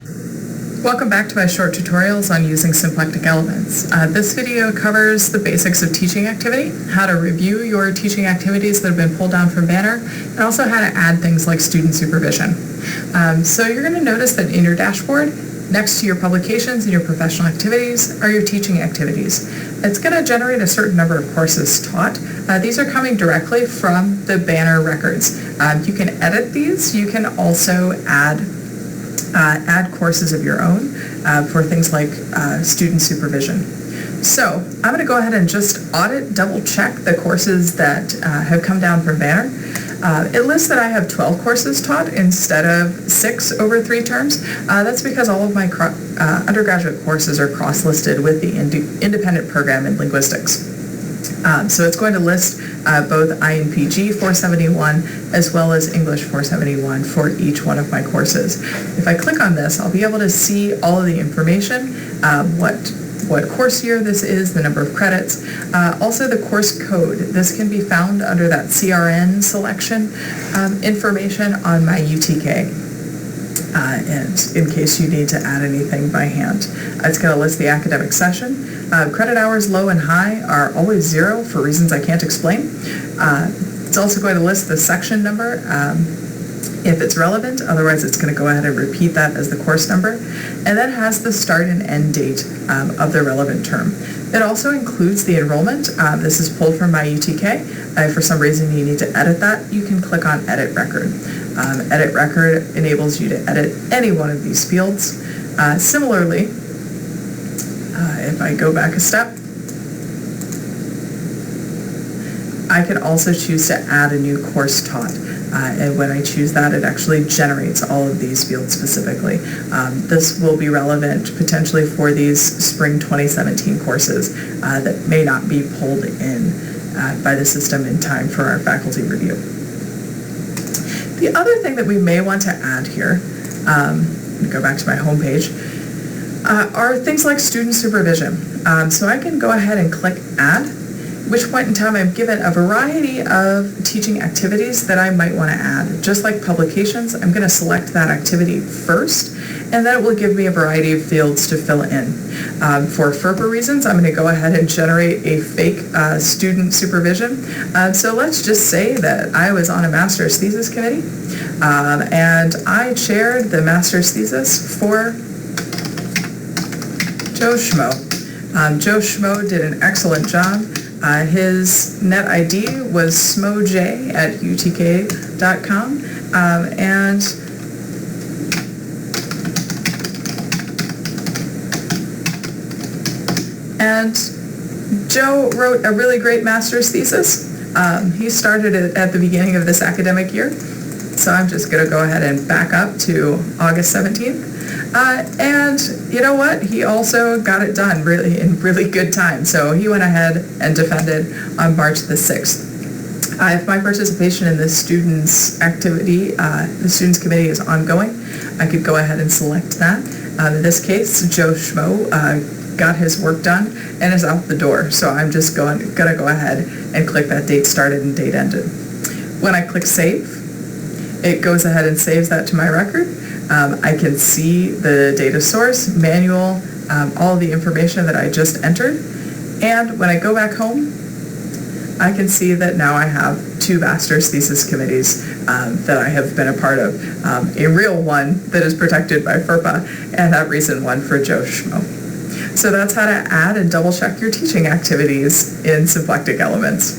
Welcome back to my short tutorials on using symplectic elements. This video covers the basics of teaching activity, how to review your teaching activities that have been pulled down from Banner, and also how to add things like student supervision. So you're going to notice that in your dashboard, next to your publications and your professional activities are your teaching activities. It's going to generate a certain number of courses taught. These are coming directly from the Banner records. You can edit these. You can also add courses of your own for things like student supervision. So I'm going to go ahead and just double check the courses that have come down from Banner. It lists that I have 12 courses taught instead of 6 over 3 terms. That's because all of my undergraduate courses are cross-listed with the independent program in linguistics. So it's going to list both INPG 471 as well as English 471 for each one of my courses. If I click on this, I'll be able to see all of the information, what course year this is, the number of credits, also the course code. This can be found under that CRN selection information on my UTK. And in case you need to add anything by hand. It's going to list the academic session. Credit hours low and high are always 0 for reasons I can't explain. It's also going to list the section number if it's relevant. Otherwise, it's going to go ahead and repeat that as the course number. And then has the start and end date of the relevant term. It also includes the enrollment. This is pulled from my UTK. If for some reason you need to edit that, you can click on Edit Record. Edit Record enables you to edit any one of these fields. Similarly, if I go back a step, I can also choose to add a new course taught. And when I choose that, it actually generates all of these fields specifically. This will be relevant potentially for these spring 2017 courses that may not be pulled in by the system in time for our faculty review. The other thing that we may want to add here, go back to my home page, are things like student supervision. So I can go ahead and click Add, at which point in time I'm given a variety of teaching activities that I might want to add. Just like publications, I'm going to select that activity first, and then it will give me a variety of fields to fill in. For FERPA reasons, I'm going to go ahead and generate a fake student supervision. So let's just say that I was on a master's thesis committee, and I chaired the master's thesis for Joe Schmo. Joe Schmo did an excellent job. His net ID was smoj@utk.com, and Joe wrote a really great master's thesis. He started it at the beginning of this academic year, so I'm just going to go ahead and back up to August 17th. And you know what? He also got it done in really good time. So he went ahead and defended on March the 6th. If my participation in the students' activity, the students' committee is ongoing, I could go ahead and select that. In this case, Joe Schmo got his work done and is out the door. So I'm just going to go ahead and click that date started and date ended. When I click Save, it goes ahead and saves that to my record. I can see the data source, manual, all the information that I just entered. And when I go back home, I can see that now I have 2 master's thesis committees that I have been a part of. A real one that is protected by FERPA, and a recent one for Joe Schmo. So that's how to add and double check your teaching activities in symplectic elements.